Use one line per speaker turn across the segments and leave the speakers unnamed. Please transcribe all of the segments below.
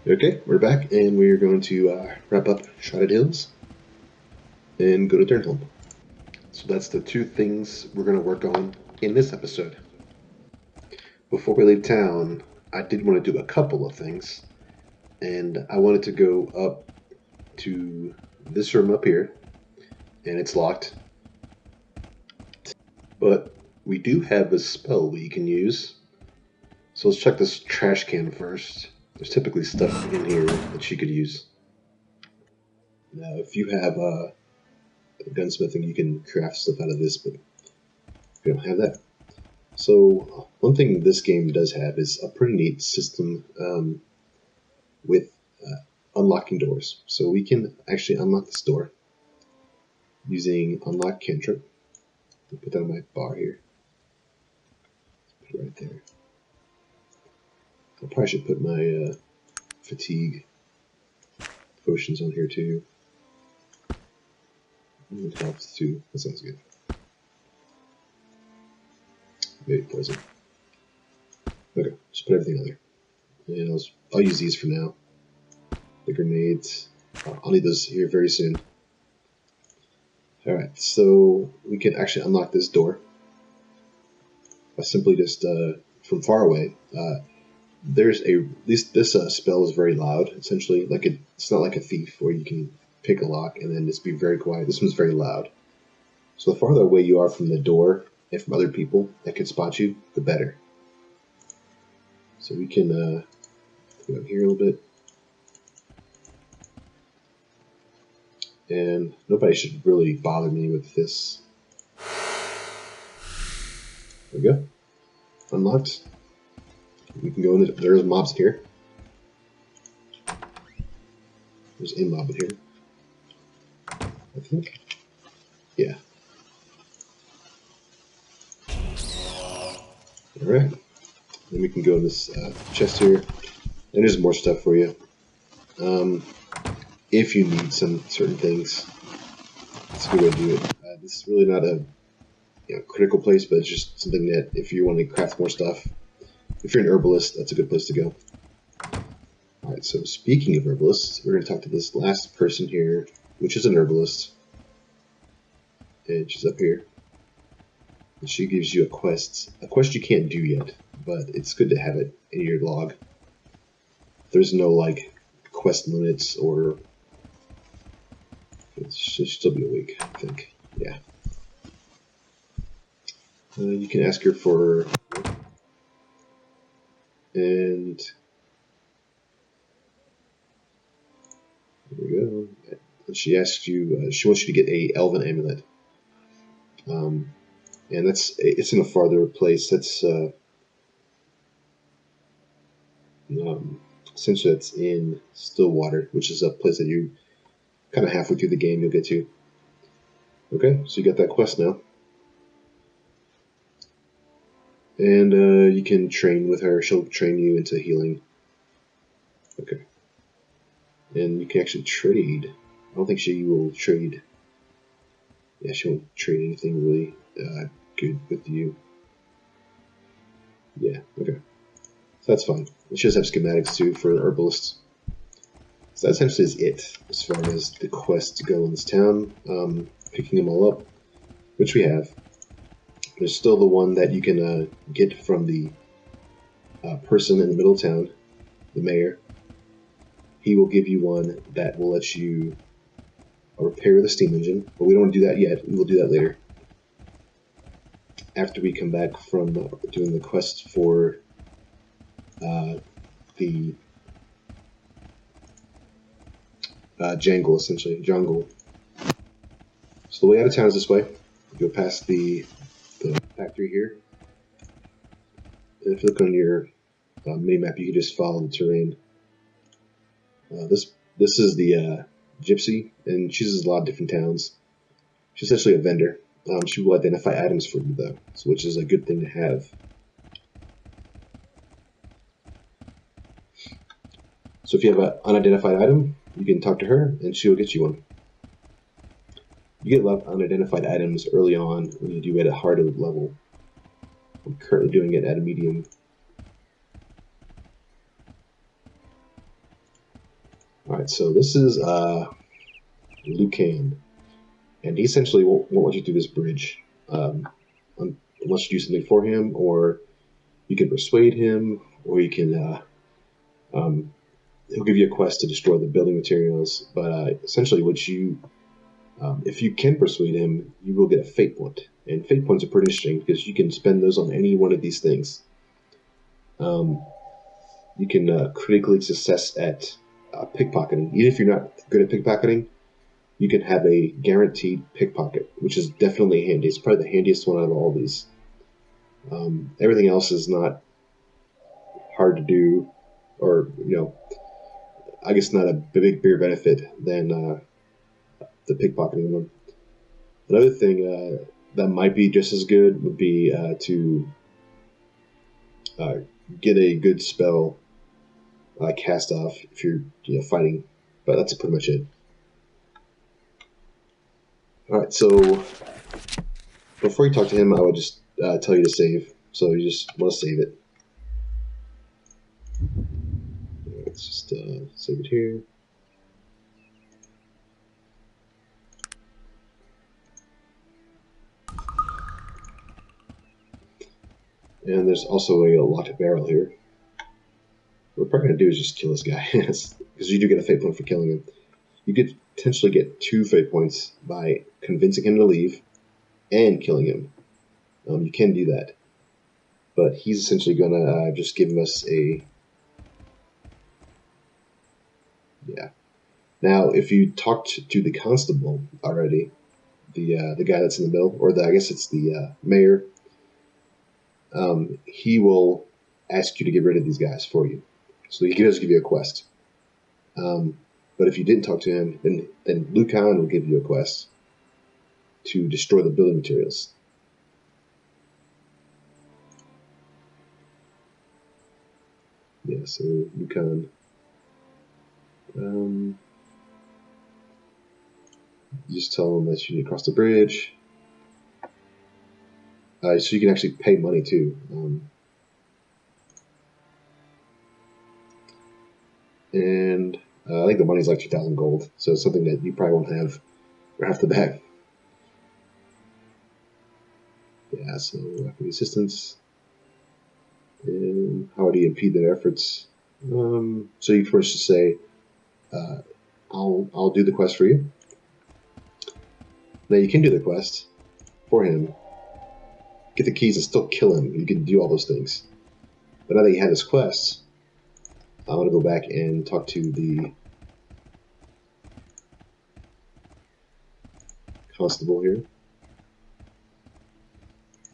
Okay, we're back, and we're going to wrap up Shrouded Hills and go to Dernholm. So that's the two things we're going to work on in this episode. Before we leave town, I did want to do a couple of things, and I wanted to go up to this room up here, and it's locked. But we do have a spell we can use. So let's check this trash can first. There's typically stuff in here that she could use. Now, if you have gunsmithing, you can craft stuff out of this, but we don't have that. So one thing this game does have is a pretty neat system with unlocking doors. So we can actually unlock this door using unlock cantrip. I'll put that on my bar here. Put it right there. I probably should put my fatigue potions on here too. And health too. That sounds good. Maybe poison. Okay, just put everything on there. And I'll use these for now. The grenades. I'll need those here very soon. Alright, so we can actually unlock this door by simply just from far away. This spell is very loud. Essentially, like it's not like a thief where you can pick a lock and then just be very quiet. This one's very loud. So the farther away you are from the door and from other people that can spot you, the better. So we can go here a little bit. And nobody should really bother me with this. There we go. Unlocked. We can go into. There's mobs here. There's a mob here. I think. Yeah. Alright. Then we can go in this chest here. And there's more stuff for you. If you need some certain things, it's a good way to do it. This is really not a critical place, but it's just something that if you want to craft more stuff, if you're an herbalist, that's a good place to go. Alright, so speaking of herbalists, we're going to talk to this last person here, which is an herbalist. And she's up here. And she gives you a quest you can't do yet, but it's good to have it in your log. There's no, like, quest limits or... It should still be a week, I think. Yeah. You can ask her for... And... There we go. She asks you... she wants you to get a elven amulet. And it's in a farther place. That's... essentially it's in Stillwater, which is a place that you... kind of halfway through the game you'll get to. Okay, so you got that quest now. And you can train with her. She'll train you into healing. Okay. And you can actually trade. I don't think she will trade. Yeah, she won't trade anything really good with you. Yeah, okay. So that's fine. She does have schematics too for herbalists. So that essentially is it as far as the quests go in this town. Picking them all up, which we have. There's still the one that you can get from the person in the middle of town, the mayor. He will give you one that will let you repair the steam engine, but we don't want to do that yet. We will do that later. After we come back from doing the quest for the jangle, essentially. Jungle. So the way out of town is this way. You go past the factory here. And if you look on your mini-map, you can just follow the terrain. This is the gypsy, and she uses a lot of different towns. She's essentially a vendor. She will identify items for you, though, which is a good thing to have. So if you have an unidentified item, you can talk to her, and she will get you one. You get a lot of unidentified items early on when you do it at a harder level. I'm currently doing it at a medium. Alright, so this is Lucan, and he essentially won't let you through this bridge unless you do something for him, or you can persuade him, or you can he'll give you a quest to destroy the building materials. But essentially, what you if you can persuade him, you will get a fate point, and fate points are pretty interesting because you can spend those on any one of these things. You can critically success at pickpocketing. Even if you're not good at pickpocketing, you can have a guaranteed pickpocket, which is definitely handy. It's probably the handiest one out of all these. Everything else is not hard to do, or I guess not a bigger benefit than the pickpocketing one. Another thing that might be just as good would be to get a good spell cast off if you're fighting, but that's pretty much it. Alright, so before you talk to him, I would just tell you to save. So you just want to save it. Let's just save it here. And there's also a locked barrel here. What we're probably going to do is just kill this guy, because you do get a fate point for killing him. You could potentially get 2 fate points by convincing him to leave and killing him. You can do that. But he's essentially going to just give us a... Yeah. Now, if you talked to the constable already, the guy that's in the middle, or I guess it's the mayor, he will ask you to get rid of these guys for you. So he can just give you a quest. But if you didn't talk to him, then Lucan will give you a quest to destroy the building materials. Yeah, so Lucan. You just tell him that you need to cross the bridge. So you can actually pay money too. And I think the money's like 2,000 gold, so it's something that you probably won't have right off the bat. Yeah, so after the assistance, and how would he impede their efforts? So you first just say, I'll do the quest for you. Now you can do the quest for him, get the keys and still kill him. You can do all those things. But now that you have this quest, I want to go back and talk to the constable here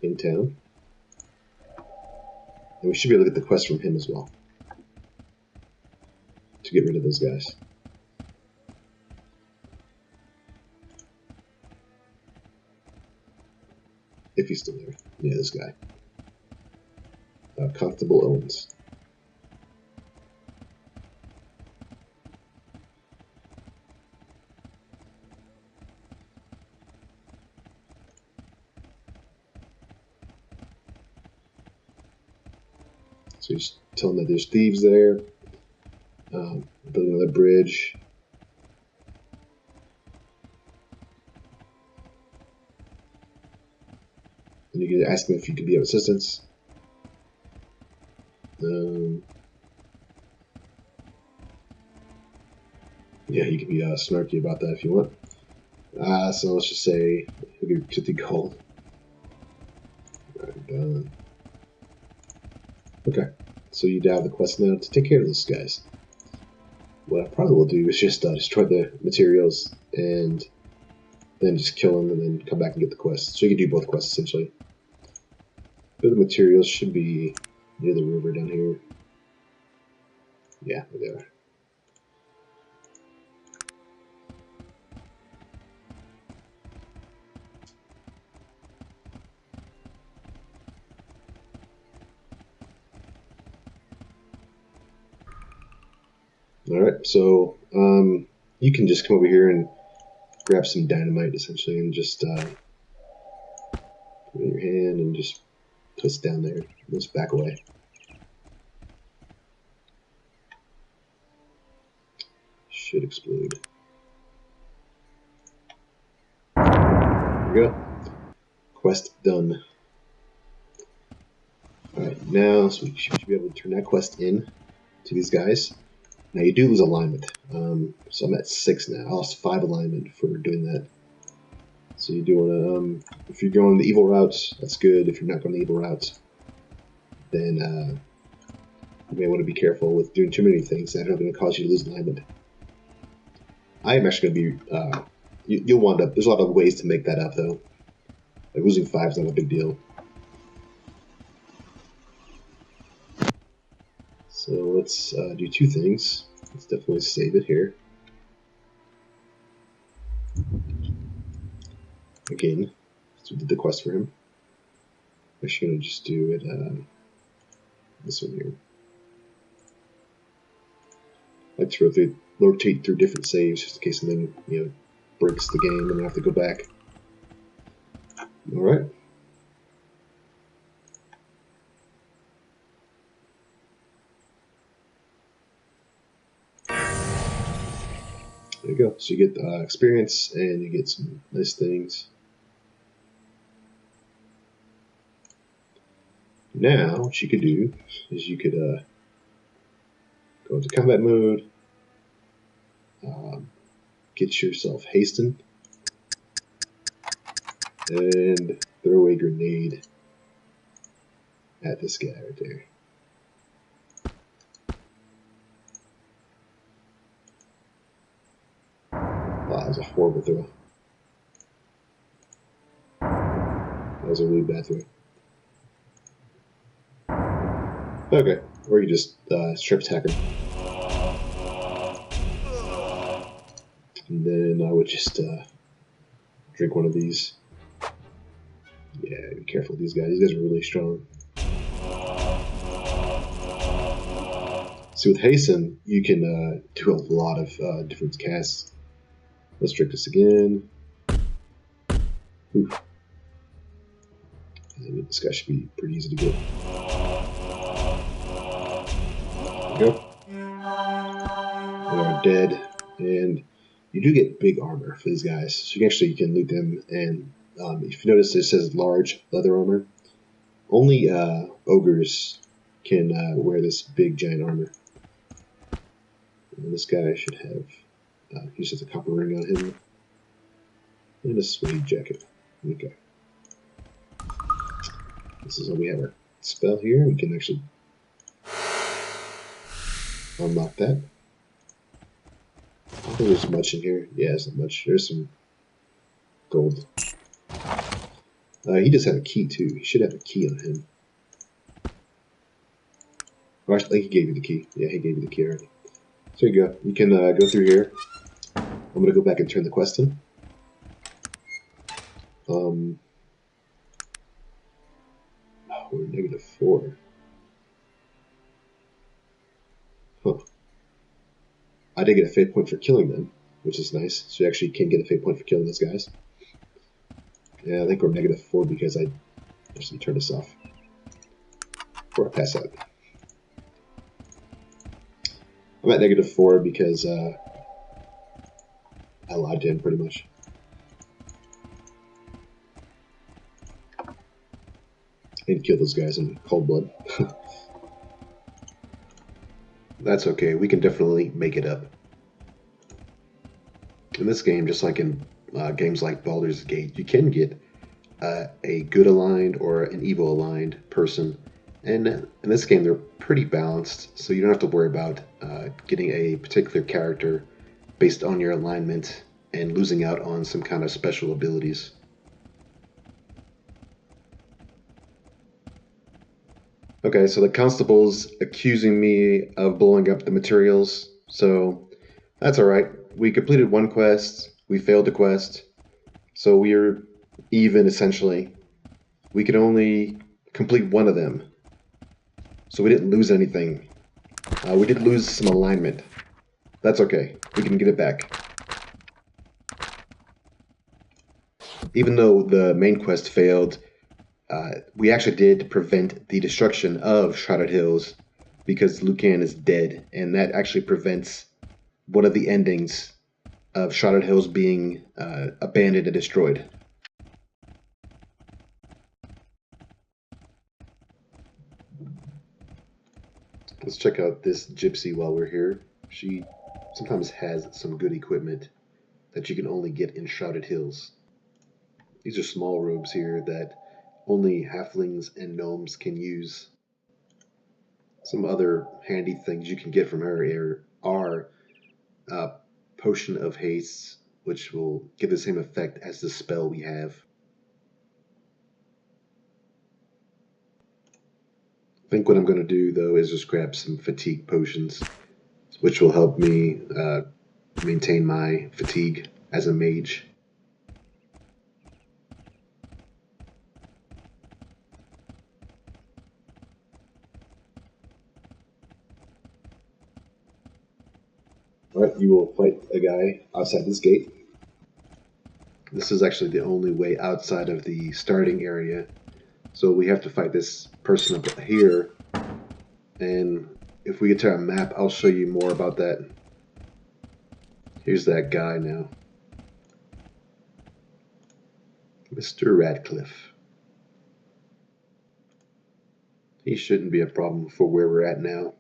in town. And we should be able to get the quest from him as well to get rid of those guys. If he's still there. Yeah, this guy. Constable Owens. So you just tell them that there's thieves there, building another bridge. And you can ask them if you could be of assistance. Yeah, you can be snarky about that if you want. So let's just say he'll give you 50 gold. Alright, done. Okay, so you have the quest now to take care of those guys. What I probably will do is just destroy the materials and then just kill them and then come back and get the quest. So you can do both quests essentially. The materials should be near the river down here. Yeah, there they are. Alright, so you can just come over here and grab some dynamite essentially and just put it in your hand and just place it down there. Let's back away. should explode. There we go. Quest done. Alright, now so we should be able to turn that quest in to these guys. Now you do lose alignment. So I'm at 6 now. I lost 5 alignment for doing that. So you do want to, if you're going the evil routes, that's good. If you're not going the evil routes, then you may want to be careful with doing too many things that are going to cause you to lose alignment. I am actually going to be, you'll wind up, there's a lot of ways to make that up though. Like losing 5 is not a big deal. So let's do 2 things. Let's definitely save it here. Again, so we did the quest for him. I'm actually going to just do it, this one here. I like to rotate through different saves just in case something, breaks the game and I have to go back. Alright. There you go. So you get experience and you get some nice things. Now, what you could do is you could go into combat mode, get yourself hastened, and throw a grenade at this guy right there. Wow, that was a horrible throw. That was a really bad throw. Okay, or you just strip attack him. And then I would just drink one of these. Yeah, be careful with these guys. These guys are really strong. So with Hasten, you can do a lot of different casts. Let's drink this again. Oof. I mean, this guy should be pretty easy to get. There we go. They are dead, and you do get big armor for these guys. So you can loot them, and if you notice, it says large leather armor. Only ogres can wear this big giant armor. And this guy should have, he just has a copper ring on him, and a suede jacket. Okay. This is how we have our spell here. We can actually unlock that. I don't think there's much in here. Yeah, there's not much. There's some gold. He does have a key too. He should have a key on him. Oh, I think he gave you the key. Yeah, he gave you the key already. So you go. You can go through here. I'm going to go back and turn the quest in. Oh, we're -4. Huh. I did get a fate point for killing them, which is nice. So you actually can get a fate point for killing those guys. Yeah, I think we're -4 because I just turn this off before I pass out. I'm at -4 because I lied to him pretty much. And kill those guys in cold blood. That's okay, we can definitely make it up. In this game, just like in games like Baldur's Gate, you can get a good aligned or an evil aligned person. And in this game, they're pretty balanced, so you don't have to worry about getting a particular character based on your alignment and losing out on some kind of special abilities. Okay, so the constable's accusing me of blowing up the materials, so that's alright. We completed one quest, we failed the quest, so we're even essentially. We could only complete one of them, so we didn't lose anything. We did lose some alignment. That's okay, we can get it back. Even though the main quest failed, we actually did prevent the destruction of Shrouded Hills because Lucan is dead, and that actually prevents one of the endings of Shrouded Hills being abandoned and destroyed. Let's check out this gypsy while we're here. She sometimes has some good equipment that you can only get in Shrouded Hills. These are small robes here that only halflings and gnomes can use. Some other handy things you can get from her are Potion of Haste, which will give the same effect as the spell we have. I think what I'm going to do, though, is just grab some fatigue potions, which will help me maintain my fatigue as a mage. Alright, you will fight a guy outside this gate. This is actually the only way outside of the starting area. So we have to fight this person up here. And if we get to our map, I'll show you more about that. Here's that guy now. Mr. Radcliffe. He shouldn't be a problem for where we're at now.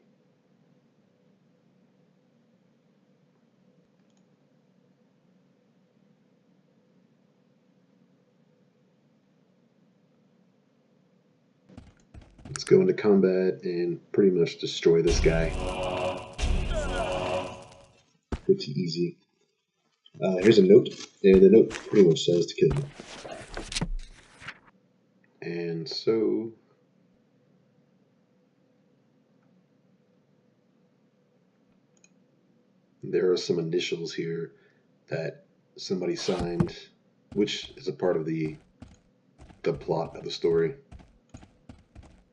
Let's go into combat and pretty much destroy this guy. Pretty easy. Here's a note, and the note pretty much says to kill you. And so there are some initials here that somebody signed, which is a part of the plot of the story.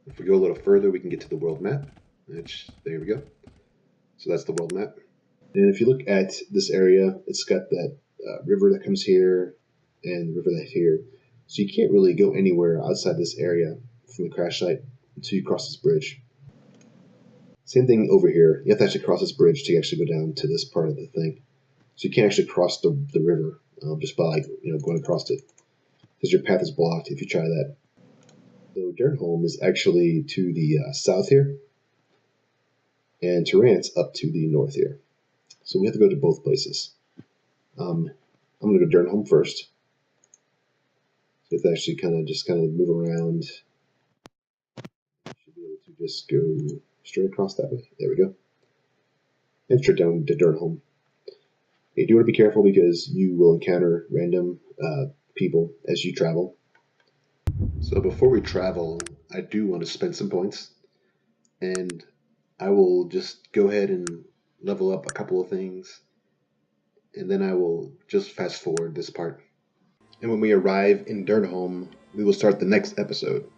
If we go a little further, we can get to the world map. Which, there we go. So that's the world map. And if you look at this area, it's got that river that comes here and the river that's here. So you can't really go anywhere outside this area from the crash site until you cross this bridge. Same thing over here. You have to actually cross this bridge to actually go down to this part of the thing. So you can't actually cross the river just by going across it, because your path is blocked if you try that. So Dernholm is actually to the south here, and Tyrant's up to the north here. So we have to go to both places. I'm going to go Dernholm first. So you have to actually kind of move around. Should be able to just go straight across that way. There we go. And straight down to Dernholm. You do want to be careful because you will encounter random people as you travel. So before we travel, I do want to spend some points, and I will just go ahead and level up a couple of things, and then I will just fast forward this part. And when we arrive in Dernholm, we will start the next episode.